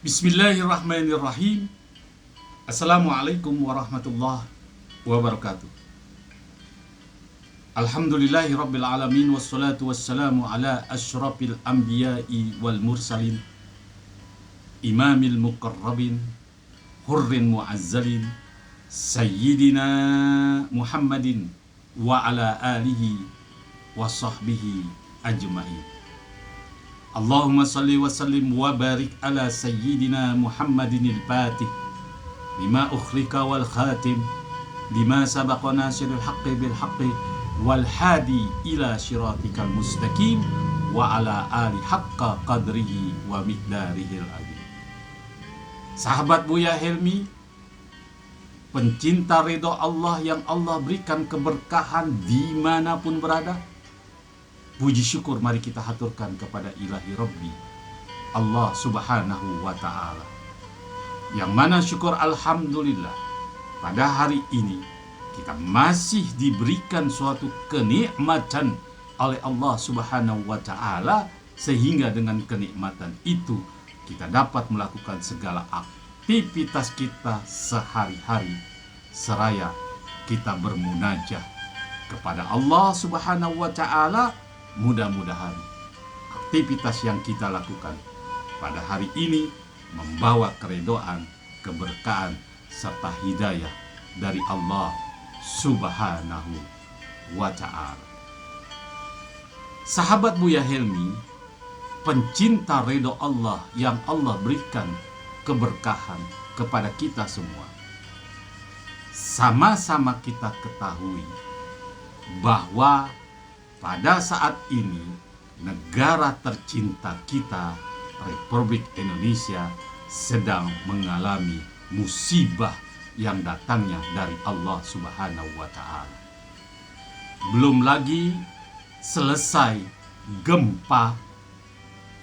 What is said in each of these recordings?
Bismillahirrahmanirrahim. Assalamualaikum warahmatullahi wabarakatuh. Alhamdulillahi rabbil alamin. Wassalatu wassalamu ala asyrafil anbiya'i wal mursalin, imamil muqarrabin, hurrin muazzalin, sayyidina Muhammadin wa ala alihi wa sahbihi ajma'in. Allahumma salli wa sallim wa barik ala sayyidina Muhammadinil Fatih lima ukhlika wal khatim lima sabaqa nasiril haqqi bil haqqi wal hadi ila syiratikal mustaqim wa ala ali haqqa qadrihi wa miqdarihil azim. Sahabat Buya Helmi, pencinta ridho Allah yang Allah berikan keberkahan dimanapun berada, puji syukur mari kita haturkan kepada Ilahi Rabbi Allah Subhanahu wa ta'ala, yang mana syukur alhamdulillah pada hari ini kita masih diberikan suatu kenikmatan oleh Allah Subhanahu wa ta'ala, sehingga dengan kenikmatan itu kita dapat melakukan segala aktivitas kita sehari-hari seraya kita bermunajah kepada Allah Subhanahu wa ta'ala. Mudah-mudahan aktivitas yang kita lakukan pada hari ini membawa keridhaan, keberkahan, serta hidayah dari Allah Subhanahu wa ta'ala. Sahabat Buya Helmi, pencinta ridho Allah yang Allah berikan keberkahan kepada kita semua, sama-sama kita ketahui bahwa pada saat ini negara tercinta kita, Republik Indonesia, sedang mengalami musibah yang datangnya dari Allah Subhanahu wa ta'ala. Belum lagi selesai gempa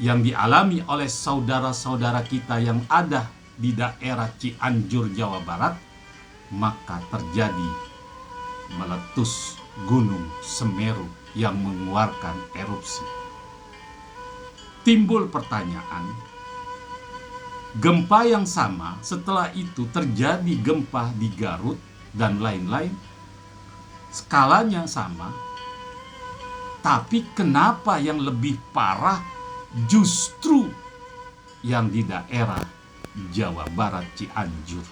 yang dialami oleh saudara-saudara kita yang ada di daerah Cianjur, Jawa Barat, maka terjadi meletus Gunung Semeru yang mengeluarkan erupsi. Timbul pertanyaan, gempa yang sama setelah itu terjadi gempa di Garut dan lain-lain, skalanya sama, tapi kenapa yang lebih parah justru yang di daerah Jawa Barat, Cianjur?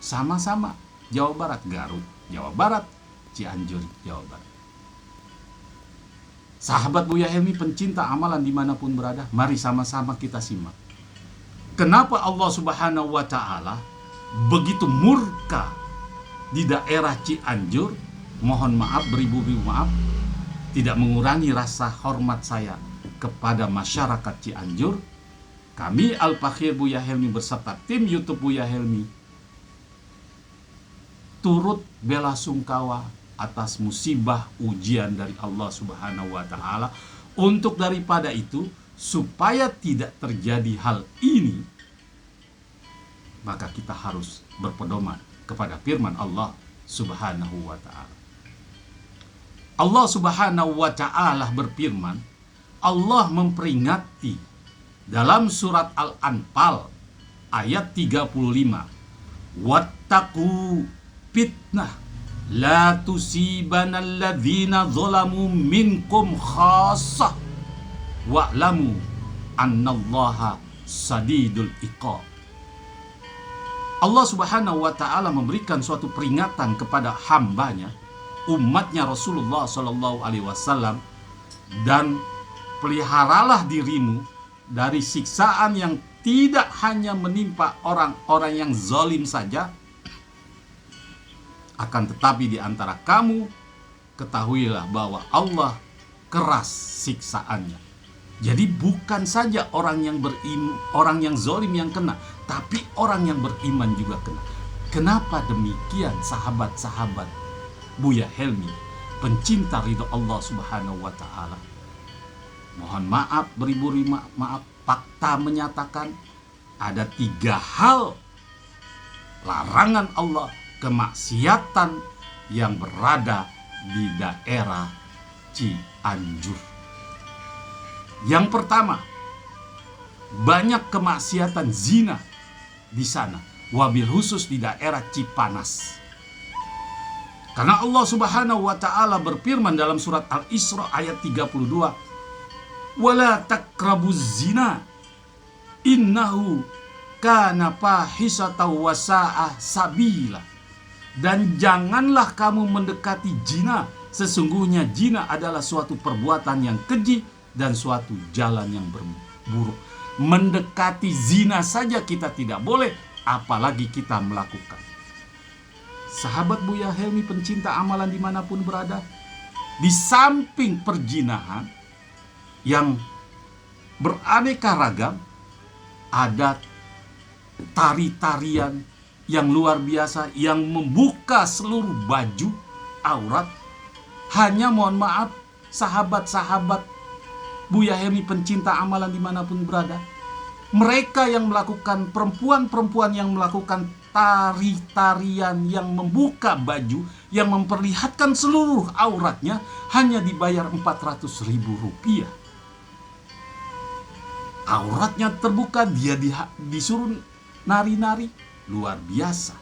Sama-sama Jawa Barat, Garut, Jawa Barat, Cianjur, Jawa Barat. Sahabat Buya Helmi, pencinta amalan dimanapun berada, mari sama-sama kita simak kenapa Allah Subhanahu wa ta'ala begitu murka di daerah Cianjur. Mohon maaf, beribu-ribu maaf, tidak mengurangi rasa hormat saya kepada masyarakat Cianjur. Kami Al-Fakhir Buya Helmi beserta tim YouTube Buya Helmi turut bela sungkawa atas musibah ujian dari Allah Subhanahu wa ta'ala. Untuk daripada itu, supaya tidak terjadi hal ini, maka kita harus berpedoman kepada firman Allah Subhanahu wa ta'ala. Allah Subhanahu wa ta'ala berfirman, Allah memperingati dalam surat Al-Anfal ayat 35, wattaqu fitnah la tusibanal ladzina zalamu minkum khassah wa'lamu annallaha sadidul iqab. Allah Subhanahu wa ta'ala memberikan suatu peringatan kepada hambanya, umatnya Rasulullah sallallahu alaihi wasallam, dan peliharalah dirimu dari siksaan yang tidak hanya menimpa orang-orang yang zalim saja, akan tetapi di antara kamu ketahuilah bahwa Allah keras siksaannya. Jadi bukan saja orang yang zalim yang kena, tapi orang yang beriman juga kena. Kenapa demikian sahabat-sahabat Buya Helmi, pencinta ridho Allah Subhanahu wa ta'ala? Mohon maaf, beribu-ribu maaf, fakta menyatakan ada 3 hal larangan Allah, kemaksiatan yang berada di daerah Cianjur. Yang pertama, banyak kemaksiatan zina di sana, wabil khusus di daerah Cipanas. Karena Allah Subhanahu wa taala berfirman dalam surat Al-Isra ayat 32, "Wala taqrabuz zina innahu kana fahisatan wa sa'a sabila." Dan janganlah kamu mendekati zina, sesungguhnya zina adalah suatu perbuatan yang keji dan suatu jalan yang buruk. Mendekati zina saja kita tidak boleh, apalagi kita melakukan. Sahabat Buya Helmi pencinta amalan dimanapun berada, di samping perzinahan yang beraneka ragam, ada tari-tarian yang luar biasa yang membuka seluruh baju aurat. Hanya mohon maaf sahabat-sahabat Buya Helmi pencinta amalan dimanapun berada, mereka yang melakukan, perempuan-perempuan yang melakukan tari-tarian yang membuka baju, yang memperlihatkan seluruh auratnya, hanya dibayar 400.000 rupiah. Auratnya terbuka, dia disuruh nari-nari. Luar biasa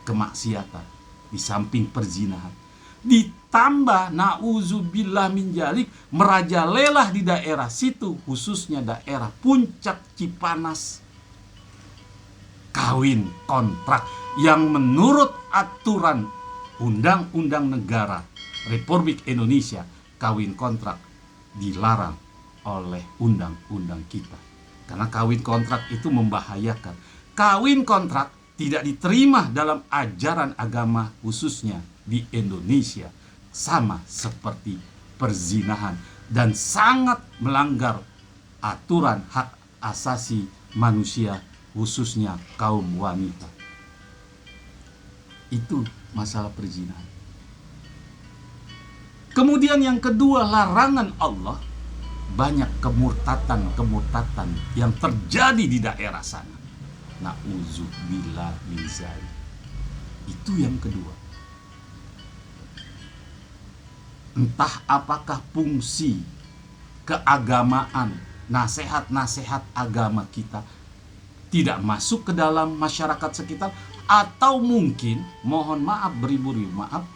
kemaksiatan di samping perzinahan. Ditambah na'udzubillah min dzalik, merajalela di daerah situ, khususnya daerah Puncak Cipanas, kawin kontrak yang menurut aturan Undang-Undang Negara Republik Indonesia, kawin kontrak dilarang oleh undang-undang kita. Karena kawin kontrak itu membahayakan. Kawin kontrak tidak diterima dalam ajaran agama, khususnya di Indonesia, sama seperti perzinahan dan sangat melanggar aturan hak asasi manusia, khususnya kaum wanita. Itu masalah perzinahan. Kemudian yang kedua, larangan Allah. Banyak kemurtatan yang terjadi di daerah sana. Na'udzubillah min dzalik. Itu yang kedua. Entah apakah fungsi keagamaan, nasihat-nasihat agama kita tidak masuk ke dalam masyarakat sekitar, atau mungkin, mohon maaf, beribu-ribu maaf,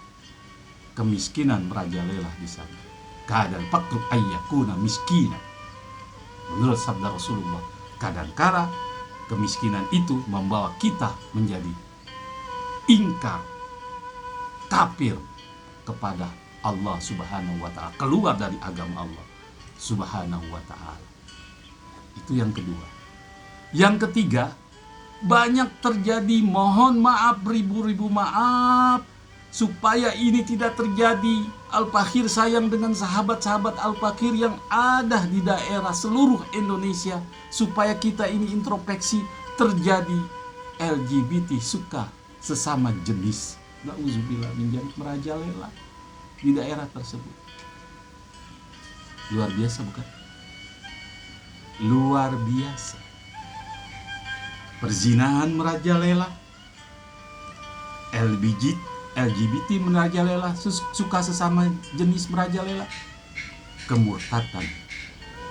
kemiskinan merajalela di sana. Kadang fakru ayyakuna miskina. Menurut sabda Rasulullah, kadangkala kemiskinan itu membawa kita menjadi ingkar, kafir kepada Allah Subhanahu wa ta'ala, keluar dari agama Allah Subhanahu wa ta'ala. Itu yang kedua. Yang ketiga, banyak terjadi, mohon maaf, ribu-ribu maaf, supaya ini tidak terjadi. Al-Fakir sayang dengan sahabat-sahabat Al-Fakir yang ada di daerah seluruh Indonesia, supaya kita ini introspeksi. Terjadi LGBT, suka sesama jenis, na'udzubillah min dzalik, merajalela di daerah tersebut. Luar biasa bukan? Luar biasa. Perzinahan merajalela, LGBT merajalela, suka sesama jenis merajalela, kemurtatan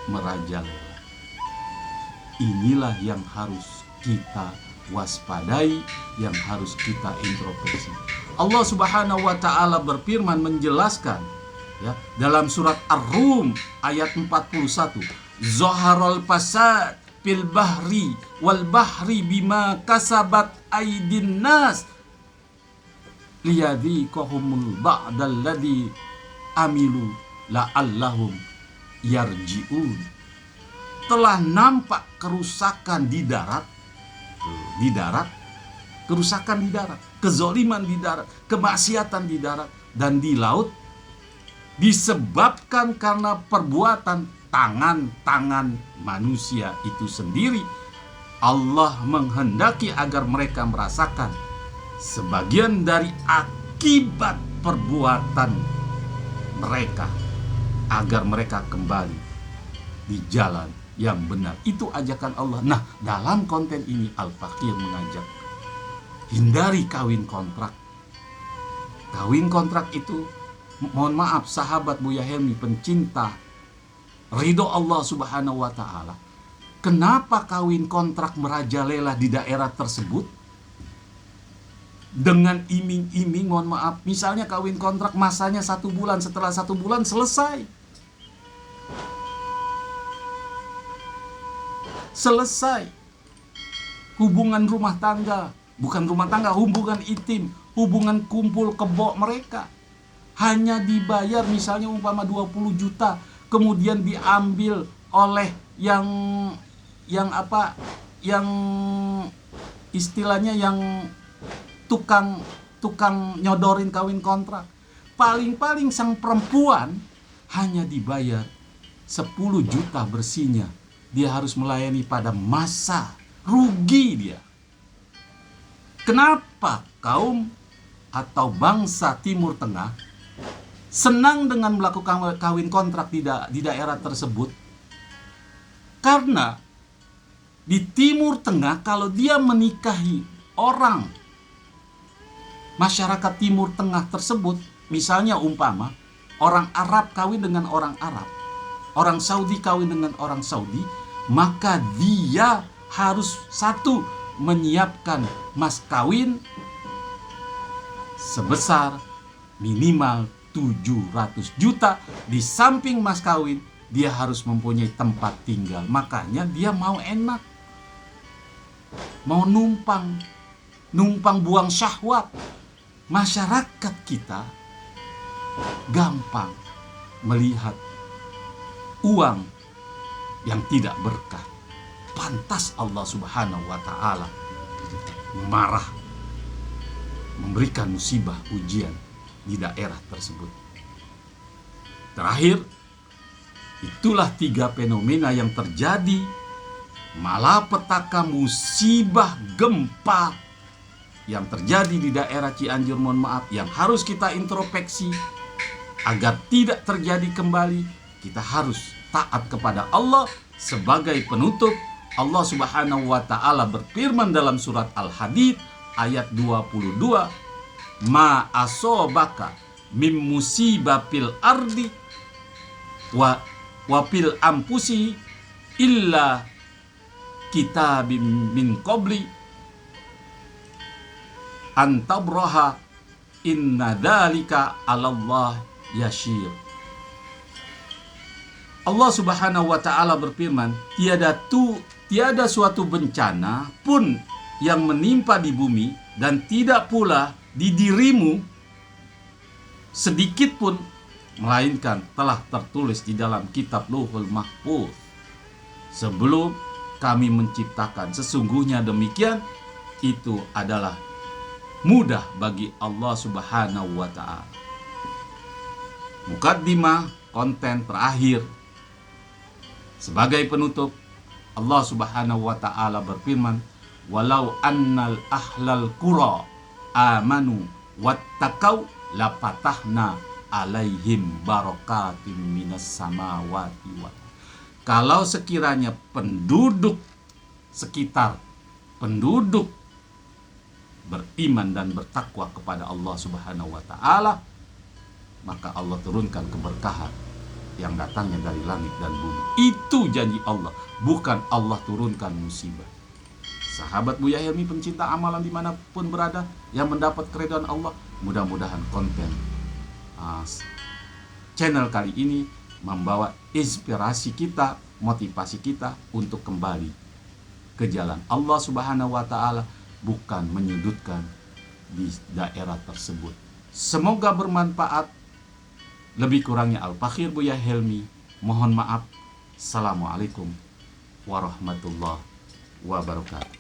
merajalela. Inilah yang harus kita waspadai, yang harus kita introspeksi. Allah Subhanahu wa ta'ala berfirman menjelaskan, ya, dalam surat Ar-Rum ayat 41, Zoharul fasad fil bahri wal bahri bima kasabat aydin nas liyadhiqahumul ba'dal ladzi amilu la'allahum yarji'un. Telah nampak kerusakan di darat, kerusakan di darat, kezoliman di darat, kemaksiatan di darat dan di laut, disebabkan karena perbuatan tangan-tangan manusia itu sendiri. Allah menghendaki agar mereka merasakan sebagian dari akibat perbuatan mereka, agar mereka kembali di jalan yang benar. Itu ajakan Allah. Nah, dalam konten ini Al-Fakir mengajak, hindari kawin kontrak. Kawin kontrak itu, mohon maaf sahabat Buya Helmi pencinta ridho Allah Subhanahu wa ta'ala, Kenapa kawin kontrak merajalela di daerah tersebut? Dengan iming-iming, mohon maaf, misalnya kawin kontrak masanya 1 bulan, setelah 1 bulan selesai. Selesai. Hubungan rumah tangga, bukan rumah tangga, hubungan intim, hubungan kumpul kebo mereka. Hanya dibayar misalnya umpama 20 juta, kemudian diambil oleh yang istilahnya yang tukang nyodorin kawin kontrak. Paling-paling sang perempuan hanya dibayar 10 juta bersihnya. Dia harus melayani pada masa rugi dia. Kenapa kaum atau bangsa Timur Tengah senang dengan melakukan kawin kontrak di daerah tersebut? Karena di Timur Tengah, kalau dia menikahi orang masyarakat Timur Tengah tersebut, misalnya umpama orang Arab kawin dengan orang Arab, orang Saudi kawin dengan orang Saudi, maka dia harus satu, menyiapkan mas kawin sebesar minimal 700 juta. Di samping mas kawin, dia harus mempunyai tempat tinggal. Makanya dia mau enak, mau numpang buang syahwat. Masyarakat kita gampang melihat uang yang tidak berkah. Pantas Allah Subhanahu wa ta'ala marah, memberikan musibah ujian di daerah tersebut. Terakhir, itulah 3 fenomena yang terjadi, malapetaka, musibah, gempa yang terjadi di daerah Cianjur, mohon maaf, yang harus kita introspeksi agar tidak terjadi kembali. Kita harus taat kepada Allah. Sebagai penutup, Allah Subhanahu wa ta'ala berfirman dalam surat Al-Hadid ayat 22, ma asobaka mim musibah fil ardi wa fil ampusi illa kitabim min qabli antabraha inna dzalika 'alallah yashir. Allah Subhanahu wa ta'ala berfirman, tiada suatu bencana pun yang menimpa di bumi dan tidak pula di dirimu sedikit pun, melainkan telah tertulis di dalam kitab Lauhul Mahfuz sebelum kami menciptakan. Sesungguhnya demikian, itu adalah mudah bagi Allah Subhanahu wa ta'ala. Mukaddimah, konten terakhir. Sebagai penutup, Allah Subhanahu wa ta'ala berfirman, walau annal ahlal qura amanu wattaqau lapatahna alaihim barakatim minas samawati wal. Kalau sekiranya penduduk sekitar, penduduk beriman dan bertakwa kepada Allah Subhanahu wa ta'ala, maka Allah turunkan keberkahan yang datangnya dari langit dan bumi. Itu janji Allah, bukan Allah turunkan musibah. Sahabat Buya Helmi, pencinta amalan dimanapun berada, yang mendapat keridhaan Allah, mudah-mudahan konten channel kali ini membawa inspirasi kita, motivasi kita untuk kembali ke jalan Allah Subhanahu wa ta'ala, bukan menyudutkan di daerah tersebut. Semoga bermanfaat. Lebih kurangnya Al-Fakhir Buya Helmi, mohon maaf. Assalamualaikum warahmatullahi wabarakatuh.